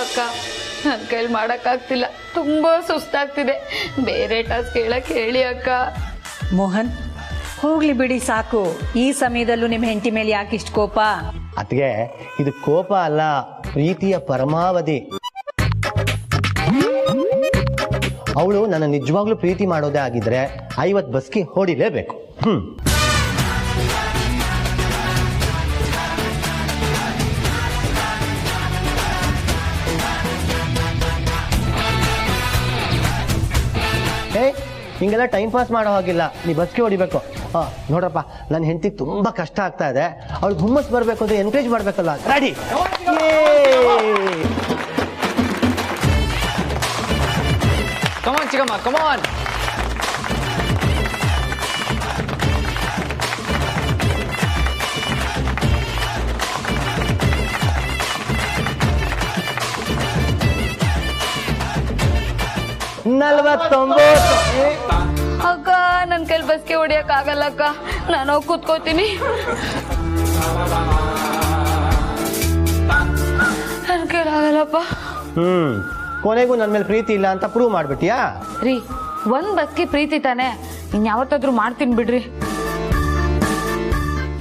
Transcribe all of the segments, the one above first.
ಅಕ್ಕ, ನನ್ನ ಕೈಲಿ ಮಾಡೋಕ್ಕಾಗ್ತಿಲ್ಲ, ತುಂಬಾ ಸುಸ್ತಾಗ್ತಿದೆ. ಬೇರೆ ಟಾಸ್ಕ್ ಹೇಳಕ್ ಹೇಳಿ ಅಕ್ಕ. ಮೋಹನ್, ಹೋಗ್ಲಿ ಬಿಡಿ ಸಾಕು. ಈ ಸಮಯದಲ್ಲೂ ನಿಮ್ಮ ಹೆಂಡತಿ ಮೇಲೆ ಯಾಕೆ ಇಷ್ಟು ಕೋಪ? ಅದ್ಗೆ ಇದು ಕೋಪ ಅಲ್ಲ, ಪ್ರೀತಿಯ ಪರಮಾವಧಿ. ಅವಳು ನನ್ನ ನಿಜವಾಗ್ಲೂ ಪ್ರೀತಿ ಮಾಡೋದೇ ಆಗಿದ್ರೆ 50 ಬಸ್ಕಿ ಹೊಡಿಲೇಬೇಕು. ಹಿಂಗೆಲ್ಲ ಟೈಮ್ ಪಾಸ್ ಮಾಡೋ ಹಾಗಿಲ್ಲ, ನೀ ಬಸ್ಗೆ ಹೊಡಿಬೇಕು. ನೋಡ್ರಪ್ಪ, ನನ್ನ ಹೆಂಡತಿಗೆ ತುಂಬಾ ಕಷ್ಟ ಆಗ್ತಾ ಇದೆ, ಅವ್ಳಿಗೆ ಹುಮ್ಮಸ್ ಬರ್ಬೇಕು ಅಂದ್ರೆ ಎನ್ಕರೇಜ್ ಮಾಡ್ಬೇಕಲ್ಲ. Ready? Come on, Chikama, come on. ಅಕ್ಕ, ನನ್ನ ಕೈಲಿ ಬಸ್ಗೆ ಹೊಡಿಯಕ್ ಆಗಲ್ಲ ಅಕ್ಕ, ನಾನು ಹೋಗಿ ಕೂತ್ಕೋತೀನಿ. ನನ್ನ ಕೈಲಿ ಆಗಲ್ಲಪ್ಪ. ಕೊನೆಗೂ ನನ್ನ ಮೇಲೆ ಪ್ರೀತಿ ಇಲ್ಲ ಅಂತ ಪ್ರೂವ್ ಮಾಡ್ಬಿಟ್ಟಿಯಾ? ರೀ, ಒಂದ್ ಬಸ್ಗೆ ಪ್ರೀತಿ ತಾನೆ, ಇನ್ ಯಾವತ್ತಾದ್ರೂ ಮಾಡ್ತೀನಿ ಬಿಡ್ರಿ.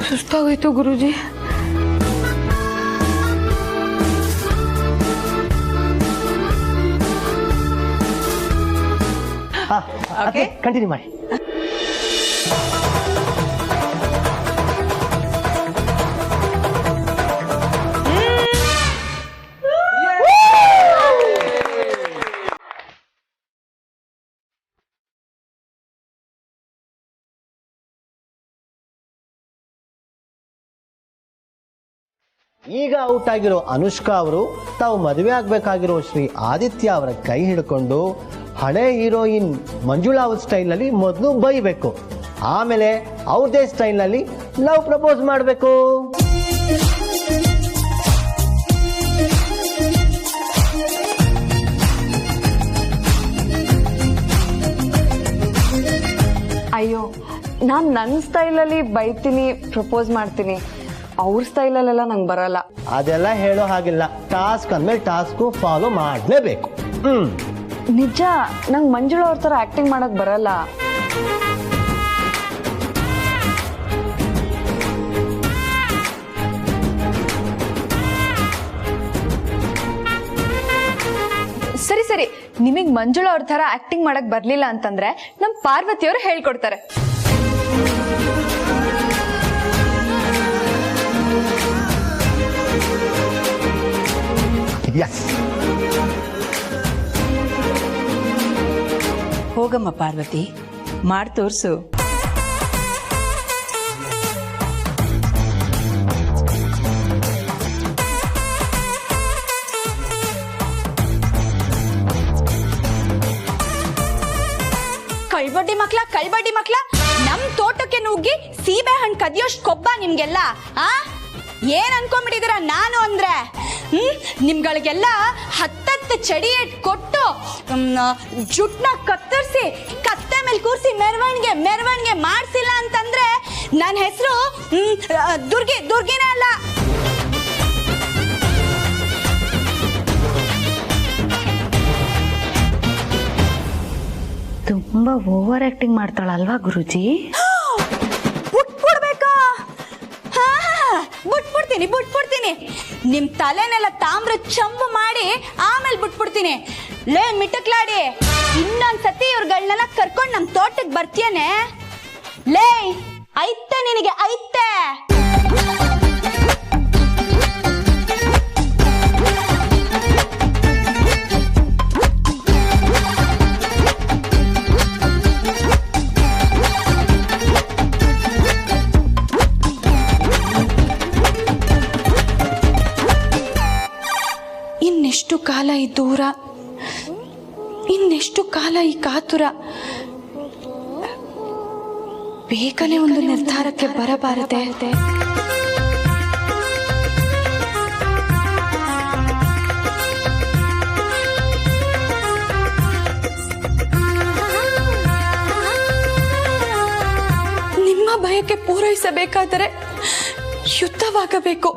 ಸುಸ್ತಾಗೋಯ್ತು ಗುರೂಜಿ. ಕಂಟಿನ್ಯೂ ಮಾಡಿ. ಈಗ ಔಟ್ ಆಗಿರೋ ಅನುಷ್ಕಾ ಅವರು ತಾವು ಮದುವೆ ಆಗ್ಬೇಕಾಗಿರೋ ಶ್ರೀ ಆದಿತ್ಯ ಅವರ ಕೈ ಹಿಡ್ಕೊಂಡು ಹಳೆ ಹೀರೋಯಿನ್ ಮಂಜುಳಾ ಅವ್ರ ಸ್ಟೈಲ್ ನಲ್ಲಿ ಮೊದಲು ಬೈಬೇಕು, ಆಮೇಲೆ ಅವ್ರದೇ ಸ್ಟೈಲ್ ನಲ್ಲಿ ಲವ್ ಪ್ರಪೋಸ್ ಮಾಡಬೇಕು. ಅಯ್ಯೋ, ನಾನು ನನ್ನ ಸ್ಟೈಲಲ್ಲಿ ಬೈತೀನಿ, ಪ್ರಪೋಸ್ ಮಾಡ್ತೀನಿ. ಅವ್ರ ಸ್ಟೈಲಲ್ಲೆಲ್ಲ ನಂಗೆ ಬರಲ್ಲ. ಅದೆಲ್ಲ ಹೇಳೋ ಹಾಗಿಲ್ಲ, ಟಾಸ್ಕ್ ಅಂದ್ಮೇಲೆ ಟಾಸ್ಕ್ ಫಾಲೋ ಮಾಡಲೇಬೇಕು. ನಿಜ, ನಂಗೆ ಮಂಜುಳಾ ಅವ್ರ ಥರ ಆಕ್ಟಿಂಗ್ ಮಾಡಕ್ ಬರಲ್ಲ. ಸರಿ ಸರಿ, ನಿಮಗ್ ಮಂಜುಳಾ ಅವ್ರ ತರ ಆಕ್ಟಿಂಗ್ ಮಾಡಕ್ ಬರ್ಲಿಲ್ಲ ಅಂತಂದ್ರೆ ನಮ್ ಪಾರ್ವತಿಯವರು ಹೇಳ್ಕೊಡ್ತಾರೆ. ಹೋಗಮ್ಮ ಪಾರ್ವತಿ, ಮಾಡಿ ತೋರ್ಸು. ಕಳ್ಬಡ್ಡಿ ಮಕ್ಳ, ನಮ್ ತೋಟಕ್ಕೆ ನುಗ್ಗಿ ಸೀಬೆ ಹಣ್ಣು ಕದಿಯೋಷ್ಟು ಕೊಬ್ಬ ನಿಮ್ಗೆಲ್ಲ. ಏನ್ ಅನ್ಕೊಂಡ್ಬಿಟ್ಟಿದೀರ ನಾನು ಅಂದ್ರೆ? ನಿಮ್ಗಳಿಗೆಲ್ಲ ಹತ್ತತ್ತು ಚಡಿ ಕೊಟ್ಟು ಜುಟ್ನ ಕತ್ತರಿಸಿ ಕತ್ತೆ ಮೇಲೆ ಕೂರಿಸಿ ಮೆರವಣಿಗೆ ಮಾಡ್ಸಿಲ್ಲ ಅಂತಂದ್ರೆ ನನ್ನ ಹೆಸರು ದುರ್ಗಿನೇ ಅಲ್ಲ. ತುಂಬಾ ಓವರ್ ಆಕ್ಟಿಂಗ್ ಮಾಡ್ತಾಳಲ್ವಾ ಗುರುಜಿ? ಬಿಟ್ಬಿಡ್ಬೇಕಾ? ಬಿಟ್ಬಿಡ್ತೀನಿ. ನಿಮ್ ತಲೆನೆಲ್ಲ ತಾಮ್ರ ಚಂಬು ಮಾಡಿ ಆಮೇಲೆ ಬಿಟ್ಬಿಡ್ತೀನಿ. ಲೇ ಮಿಟಕ್ಲಾಡಿ, ಇನ್ನೊಂದ್ಸತಿ ಇವ್ರಗಳನ್ನೆಲ್ಲ ಕರ್ಕೊಂಡು ನಮ್ ತೋಟಕ್ಕೆ ಬರ್ತೀಯನೆ? ಲೇ ಐತೆ ನಿನಗೆ ಐತೆ. ಇನ್ನೆಷ್ಟು ಕಾಲ ಈ ದೂರ, ಇನ್ನೆಷ್ಟು ಕಾಲ ಈ ಕಾತುರ. ಬೇಗನೆ ಒಂದು ನಿರ್ಧಾರಕ್ಕೆ ಬರಬಾರದೆ. ನಿಮ್ಮ ಬಯಕೆ ಪೂರೈಸಬೇಕಾದರೆ ಯುದ್ಧವಾಗಬೇಕು.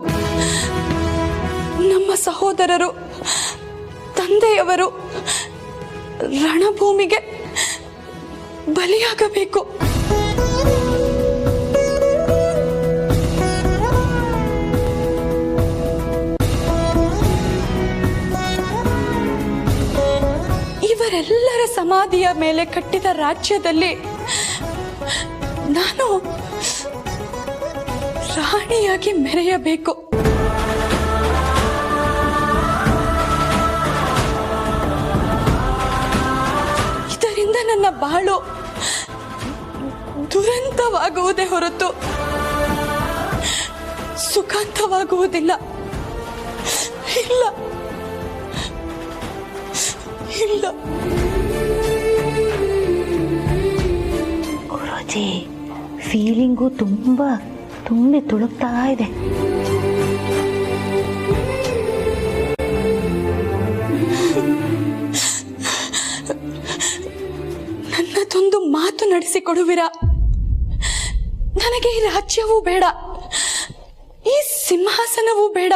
ನಮ್ಮ ಸಹೋದರರು ತಂದೆಯವರು ರಣಭೂಮಿಗೆ ಬಲಿಯಾಗಬೇಕು. ಇವರೆಲ್ಲರ ಸಮಾಧಿಯ ಮೇಲೆ ಕಟ್ಟಿದ ರಾಜ್ಯದಲ್ಲಿ ನಾನು ರಾಣಿಯಾಗಿ ಮೆರೆಯಬೇಕು. ಇದರಿಂದ ನನ್ನ ಬಾಳು ದುರಂತವಾಗುವುದೇ ಹೊರತು ಸುಖಾಂತವಾಗುವುದಿಲ್ಲ. ಇಲ್ಲ ಇಲ್ಲ. ಗುರೂಜಿ, ಫೀಲಿಂಗು ತುಂಬಿ ತುಳುಕ್ತಾ ಇದೆ. ನನ್ನದೊಂದು ಮಾತು ನಡೆಸಿಕೊಡುವಿರಾ? ನನಗೆ ಈ ರಾಜ್ಯವೂ ಬೇಡ, ಈ ಸಿಂಹಾಸನವೂ ಬೇಡ.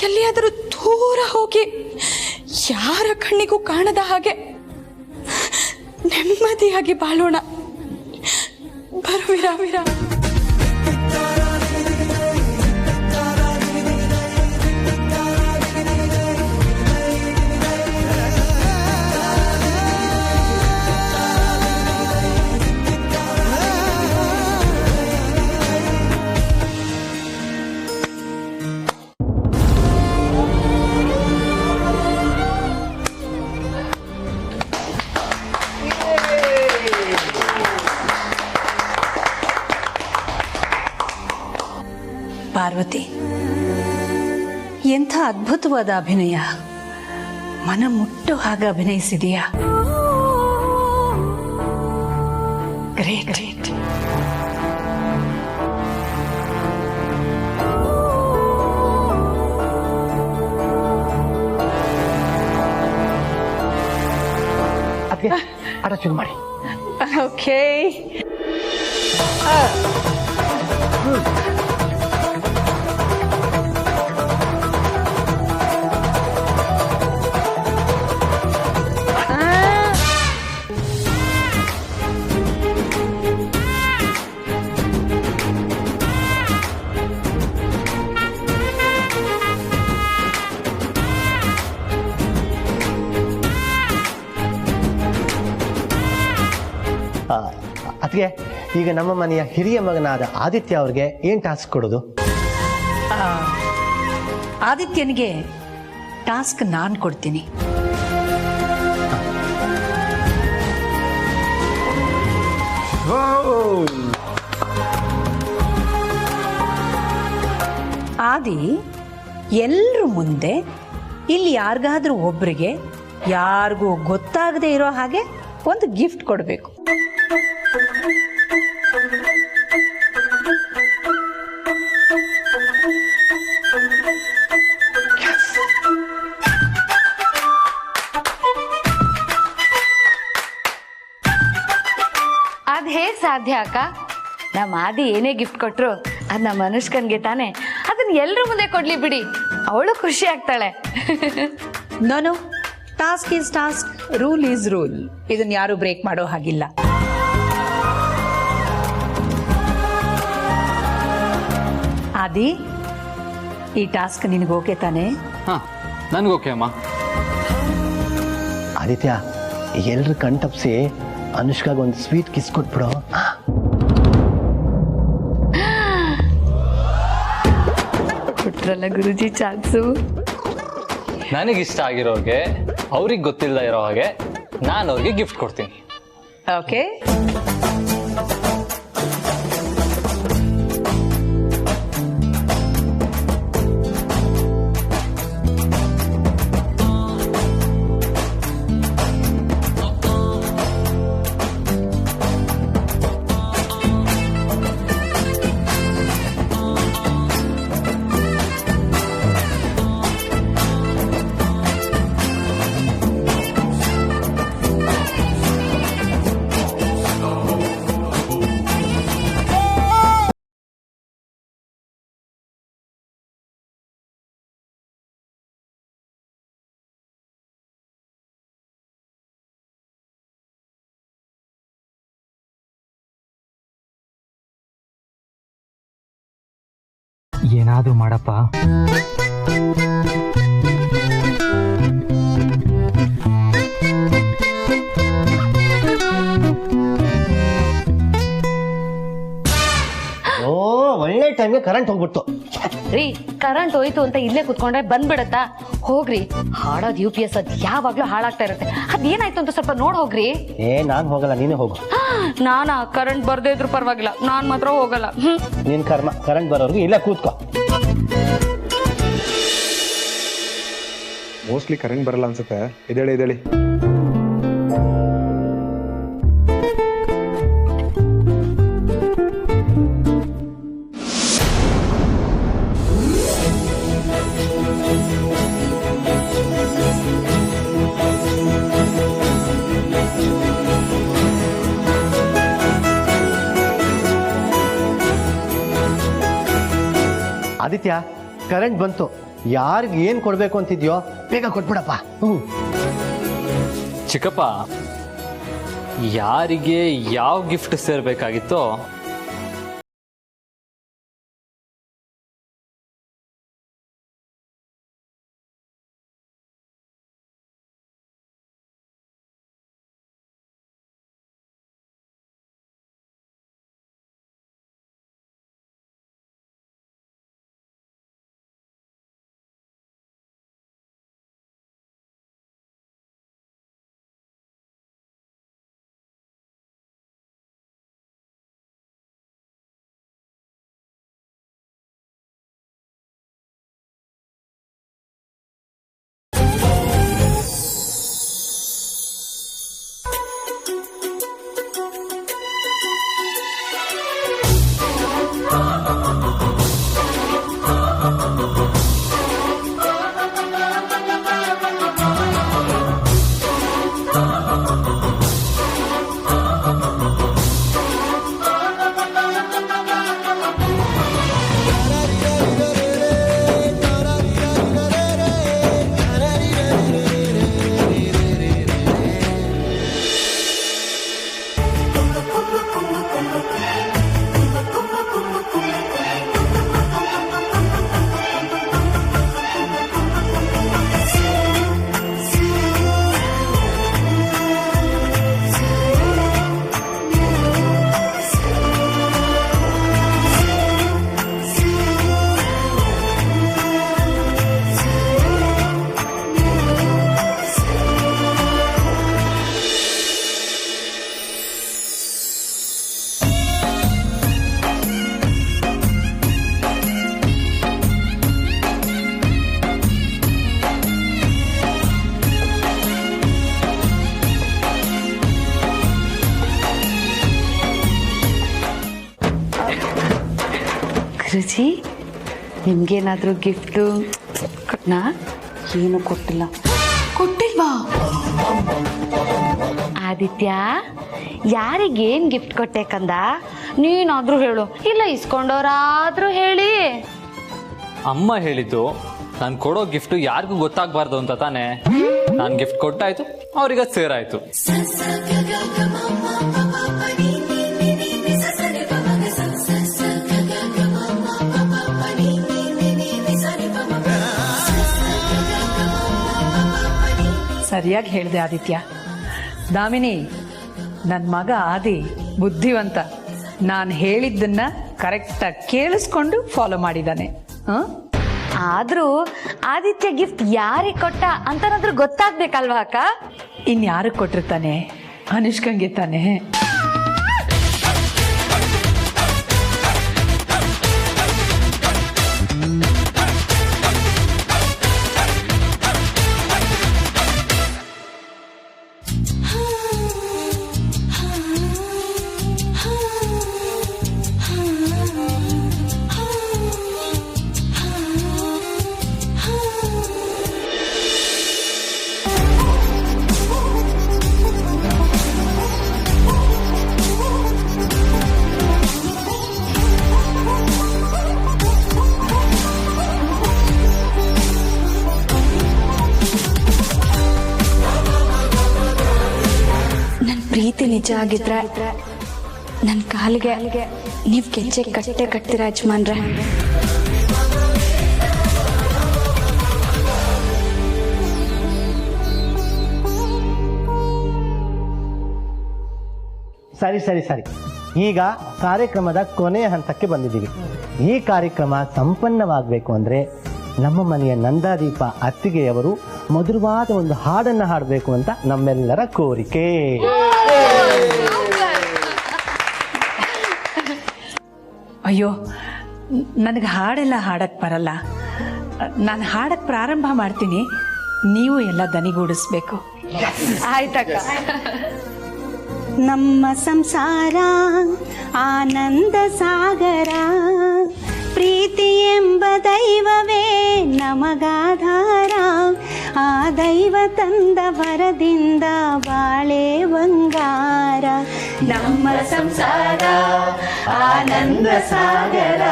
ಎಲ್ಲಿಯಾದರೂ ದೂರ ಹೋಗಿ ಯಾರ ಕಣ್ಣಿಗೂ ಕಾಣದ ಹಾಗೆ ನೆಮ್ಮದಿಯಾಗಿ ಬಾಳೋಣ. ಬರುವಿರಾ ವೀರಾ? ಪಾರ್ವತಿ, ಎಂಥ ಅದ್ಭುತವಾದ ಅಭಿನಯ! ಮನ ಮುಟ್ಟೋ ಹಾಗೆ ಅಭಿನಯಿಸಿದೀಯಾ. ಗ್ರೇಟ್. ಅದಕ್ಕೆ ಆಟ ಶುರು ಮಾಡಿ. ಓಕೆ. ಅದಕ್ಕೆ ಈಗ ನಮ್ಮ ಮನೆಯ ಹಿರಿಯ ಮಗನಾದ ಆದಿತ್ಯ ಅವ್ರಿಗೆ ಏನ್ ಟಾಸ್ಕ್ ಕೊಡೋದು? ಆದಿತ್ಯನಿಗೆ ಟಾಸ್ಕ್ ನಾನು ಕೊಡ್ತೀನಿ. ಆದಿ, ಎಲ್ಲರ ಮುಂದೆ ಇಲ್ಲಿ ಯಾರಿಗಾದ್ರೂ ಒಬ್ರಿಗೆ ಯಾರಿಗೂ ಗೊತ್ತಾಗದೆ ಇರೋ ಹಾಗೆ ಒಂದು ಗಿಫ್ಟ್ ಕೊಡಬೇಕು. ಅದ್ ಹೇಗ್ ಸಾಧ್ಯ ಅಕ್ಕ? ನಮ್ಮ ಆದಿ ಏನೇ ಗಿಫ್ಟ್ ಕೊಟ್ರು ಅದ್ ನಮ್ಮ ಅನುಷ್ಕನ್ಗೆ ತಾನೆ. ಅದನ್ನ ಎಲ್ರ ಮುಂದೆ ಕೊಡ್ಲಿ ಬಿಡಿ, ಅವಳು ಖುಷಿ ಆಗ್ತಾಳೆ. No, task is task, rule is rule. ಇದನ್ನ ಯಾರು ಬ್ರೇಕ್ ಮಾಡೋ ಹಾಗಿಲ್ಲ. ಆದಿ, ಈ ಟಾಸ್ಕ್ ನಿನಗೆ ಓಕೆ ತಾನೆ? ಹಾ, ನನ್ಗೋಕೆ ಅಮ್ಮ. ಆದಿತ್ಯ, ಎಲ್ರು ಕಣ್ತಪ್ಸಿ ಅನುಷ್ಕಾಗ ಒಂದು ಸ್ವೀಟ್ ಕಿಸ್ ಕೊಟ್ಬಿಡು. ಕೊಟ್ರಲ್ಲ ಗುರುಜಿ ಚಾನ್ಸು. ನನಗಿಷ್ಟ ಆಗಿರೋರ್ಗೆ, ಅವ್ರಿಗೆ ಗೊತ್ತಿಲ್ಲದ ಇರೋ ಹಾಗೆ ನಾನು ಅವ್ರಿಗೆ ಗಿಫ್ಟ್ ಕೊಡ್ತೀನಿ. ಓಕೆ. ಏನಾದ್ರೂ ಮಾಡಪ್ಪ. ಓ ಒಳ್ಳೆ ಟೈಮ್ಗೆ ಕರೆಂಟ್ ಹೋಗ್ಬಿಡ್ತು. ರೀ ಕರೆಂಟ್ ಹೋಯ್ತು ಅಂತ ಇಲ್ಲೇ ಕುತ್ಕೊಂಡ್ರೆ ಬಂದ್ಬಿಡತ್ತಾ? ಹೋಗ್ರಿ, ಹಾಳಾದ್ UPS ಅದ್ ಯಾವಾಗ್ಲೂ ಹಾಳಾಗ್ತಾ ಇರುತ್ತೆ. ಅದೇನಾಯ್ತು ಅಂತ ಸ್ವಲ್ಪ ನೋಡ್ ಹೋಗ್ರಿ. ನಾನ್ ಹೋಗಲ್ಲ, ನೀನೇ ಹೋಗು. ನಾನಾ ಕರೆಂಟ್ ಬರ್ದೇ ಇದ್ರು ಪರವಾಗಿಲ್ಲ, ನಾನ್ ಮಾತ್ರ ಹೋಗಲ್ಲ. ನಿನ್ ಕರ್ಮ, ಕರೆಂಟ್ ಬರೋರ್ಗು ಇಲ್ಲೇ ಕೂತ್ಕೋ. ಮೋಸ್ಟ್ಲಿ ಕರೆಂಟ್ ಬರಲ್ಲ ಅನ್ಸುತ್ತೆ. ಎದೇಳಿ ಆದಿತ್ಯ, ಕರೆಂಟ್ ಬಂತು. ಯಾರಿಗೆ ಏನ್ ಕೊಡ್ಬೇಕು ಅಂತಿದ್ಯೋ ಬೇಗ ಕೊಟ್ಬಿಡಪ್ಪ. ಚಿಕ್ಕಪ್ಪ, ಯಾರಿಗೆ ಯಾವ ಗಿಫ್ಟ್ ಸೇರ್ಬೇಕಾಗಿತ್ತೋ ರುಚಿ, ನಿಮ್ಗೇನಾದ್ರೂ ಗಿಫ್ಟು ಕೊಟ್ನಾ? ಏನು ಕೊಟ್ಟಿಲ್ಲ. ಕೊಟ್ಟಿಲ್ವಾ? ಆದಿತ್ಯ, ಯಾರಿಗೇನ್ ಗಿಫ್ಟ್ ಕೊಟ್ಟೆ ಕಂದ? ನೀನಾದ್ರೂ ಹೇಳು, ಇಲ್ಲ ಇಸ್ಕೊಂಡವ್ರಾದ್ರೂ ಹೇಳಿ. ಅಮ್ಮ ಹೇಳಿದ್ದು ನಾನು ಕೊಡೋ ಗಿಫ್ಟ್ ಯಾರಿಗೂ ಗೊತ್ತಾಗ್ಬಾರ್ದು ಅಂತ ತಾನೆ. ನಾನು ಗಿಫ್ಟ್ ಕೊಟ್ಟಾಯ್ತು, ಅವ್ರಿಗೆ ಸೇರಾಯ್ತು. ಸರಿಯಾಗಿ ಹೇಳಿದೆ ಆದಿತ್ಯ. ದಾಮಿನಿ, ನನ್ನ ಮಗ ಆದಿ ಬುದ್ಧಿವಂತ. ನಾನು ಹೇಳಿದ್ದನ್ನ ಕರೆಕ್ಟಾಗಿ ಕೇಳಿಸ್ಕೊಂಡು ಫಾಲೋ ಮಾಡಿದ್ದಾನೆ. ಆದ್ರೂ ಆದಿತ್ಯ ಗಿಫ್ಟ್ ಯಾರಿಗೆ ಕೊಟ್ಟ ಅಂತನಾದ್ರೂ ಗೊತ್ತಾಗ್ಬೇಕಲ್ವಾ ಅಕ್ಕ? ಇನ್ಯಾರಿಗೆ ಕೊಟ್ಟಿರ್ತಾನೆ? ಅನುಷ್ಕಂಗೆ ತಾನೆ. ಪ್ರೀತಿ ನಿಜ ಆಗಿದ್ರೆ ನನ್ನ ಕಾಲಿಗೆ ನೀವು ಗೆಜ್ಜೆ ಕಟ್ಟೆ ಕಟ್ತೀರಾ ಯಜಮಾನ್ರೆ. ಸರಿ ಸರಿ ಸರಿ, ಈಗ ಕಾರ್ಯಕ್ರಮದ ಕೊನೆಯ ಹಂತಕ್ಕೆ ಬಂದಿದ್ದೀವಿ. ಈ ಕಾರ್ಯಕ್ರಮ ಸಂಪನ್ನವಾಗಬೇಕು ಅಂದರೆ ನಮ್ಮ ಮನೆಯ ನಂದಾದೀಪ ಅತ್ತಿಗೆಯವರು ಮಧುರವಾದ ಒಂದು ಹಾಡನ್ನು ಹಾಡಬೇಕು ಅಂತ ನಮ್ಮೆಲ್ಲರ ಕೋರಿಕೆ. ಅಯ್ಯೋ, ನನಗೆ ಹಾಡೆಲ್ಲ ಹಾಡಕ್ಕೆ ಬರಲ್ಲ. ನಾನು ಹಾಡಕ್ಕೆ ಪ್ರಾರಂಭ ಮಾಡ್ತೀನಿ, ನೀವು ಎಲ್ಲ ದನಿಗೂಡಿಸ್ಬೇಕು. ಆಯ್ತಕ್ಕ. ನಮ್ಮ ಸಂಸಾರ ಆನಂದ ಸಾಗರ, ಪ್ರೀತಿ ಎಂಬ ದೈವವೇ ನಮಗಾಧಾರ, ಆ ದೈವ ತಂದ ವರದಿಂದ ಬಾಳೆ ಬಂಗಾರ. ನಮ್ಮ ಸಂಸಾರ ಆನಂದ ಸಾಗರ,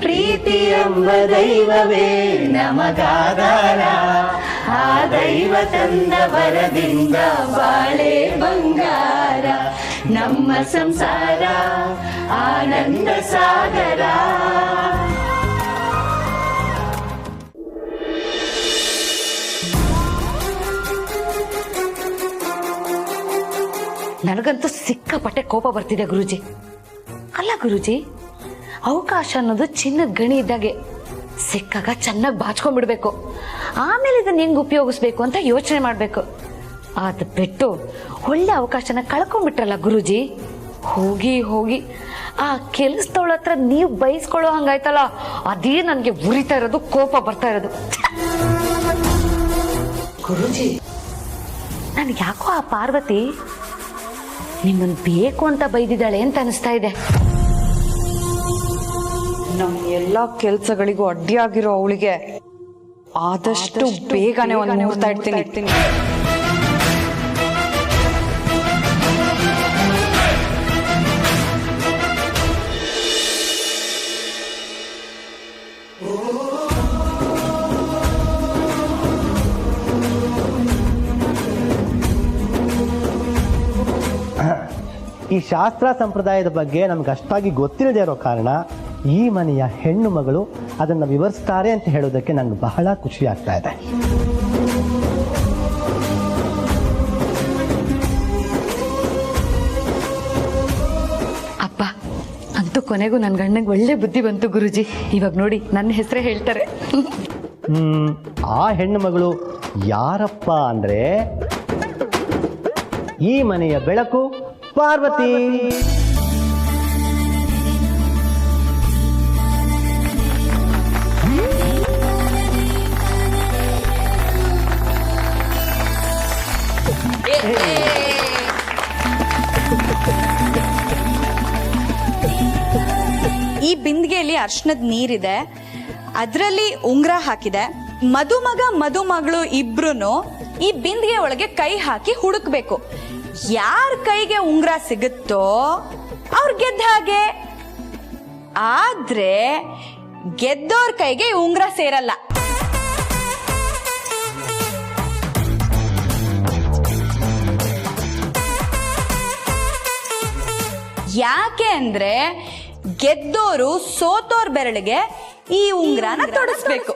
ಪ್ರೀತಿ ಎಂಬ ದೈವವೇ ನಮಗಾಧಾರ, ಆ ದೈವ ತಂದ ವರದಿಂದ ಬಾಳೆ ಬಂಗಾರ. ನಮ್ಮ ಸಂಸಾರ ಆನಂದ ಸಾಗರ. ನನಗಂತೂ ಸಿಕ್ಕಾಪಟ್ಟೆ ಕೋಪ ಬರ್ತಿದೆ ಗುರುಜಿ. ಅಲ್ಲ ಗುರುಜಿ, ಅವಕಾಶ ಅನ್ನೋದು ಚಿನ್ನದ ಗಣಿ ಇದ್ದಾಗೆ, ಸಿಕ್ಕಾಗ ಚೆನ್ನಾಗಿ ಬಾಚ್ಕೊಂಡ್ಬಿಡ್ಬೇಕು, ಆಮೇಲೆ ಇದನ್ನ ಹೆಂಗ್ ಉಪಯೋಗಿಸ್ಬೇಕು ಅಂತ ಯೋಚನೆ ಮಾಡ್ಬೇಕು. ಅದು ಬಿಟ್ಟು ಒಳ್ಳೆ ಅವಕಾಶನ ಕಳ್ಕೊಂಡ್ಬಿಟ್ರಲ್ಲ ಗುರುಜಿ. ಹೋಗಿ ಹೋಗಿ ಆ ಕೆಲಸದವಳ ಹತ್ರ ನೀವು ಬಯಸ್ಕೊಳ್ಳೋ ಹಂಗಾಯ್ತಲ್ಲ, ಅದೇ ನನಗೆ ಉರಿತಾ ಇರೋದು, ಕೋಪ ಬರ್ತಾ ಇರೋದು. ಗುರುಜಿ, ನನ್ಗೆ ಯಾಕೋ ಆ ಪಾರ್ವತಿ ನಿಮ್ಮನ್ನು ಬೇಕು ಅಂತ ಬೈದಿದ್ದಾಳೆ ಅಂತ ಅನಿಸ್ತಾ ಇದೆ. ನಮ್ಮ ಎಲ್ಲ ಕೆಲ್ಸಗಳಿಗೂ ಅಡ್ಡಿಯಾಗಿರೋ ಅವಳಿಗೆ ಆದಷ್ಟು ಬೇಗನೆ ಒಂದು ಮುಹೂರ್ತ ಇಡ್ತೀನಿ. ಈ ಶಾಸ್ತ್ರ ಸಂಪ್ರದಾಯದ ಬಗ್ಗೆ ನಮ್ಗೆ ಅಷ್ಟಾಗಿ ಗೊತ್ತಿಲ್ಲದೆ ಇರೋ ಕಾರಣ ಈ ಮನೆಯ ಹೆಣ್ಣು ಮಗಳು ಅದನ್ನು ವಿವರಿಸ್ತಾರೆ ಅಂತ ಹೇಳೋದಕ್ಕೆ ನಂಗೆ ಬಹಳ ಖುಷಿ ಆಗ್ತಾ ಇದೆ. ಅಪ್ಪ, ಅಂತೂ ಕೊನೆಗೂ ನನ್ನ ಗಂಡಂಗೆ ಒಳ್ಳೆ ಬುದ್ಧಿ ಬಂತು ಗುರುಜಿ. ಇವಾಗ ನೋಡಿ ನನ್ನ ಹೆಸರೇ ಹೇಳ್ತಾರೆ. ಆ ಹೆಣ್ಣು ಮಗಳು ಯಾರಪ್ಪ ಅಂದ್ರೆ ಈ ಮನೆಯ ಬೆಳಕು ಪಾರ್ವತಿ. ಈ ಬಿಂದಿಗೆಯಲ್ಲಿ ಅರ್ಶನದ ನೀರಿದೆ, ಅದರಲ್ಲಿ ಉಂಗುರ ಹಾಕಿದೆ. ಮದುಮಗ ಮದುಮಗಳು ಇಬ್ರು ಈ ಬಿಂದಿಗೆ ಒಳಗೆ ಕೈ ಹಾಕಿ ಹುಡುಕ್ಬೇಕು. ಯಾರ ಕೈಗೆ ಉಂಗುರ ಸಿಗುತ್ತೋ ಅವ್ರು ಗೆದ್ದ ಹಾಗೆ. ಆದ್ರೆ ಗೆದ್ದೋರ್ ಕೈಗೆ ಉಂಗುರ ಸೇರಲ್ಲ. ಯಾಕೆ ಅಂದ್ರೆ ಗೆದ್ದೋರು ಸೋತೋರ್ ಬೆರಳಿಗೆ ಈ ಉಂಗುರನ ತೊಡಸ್ಬೇಕು.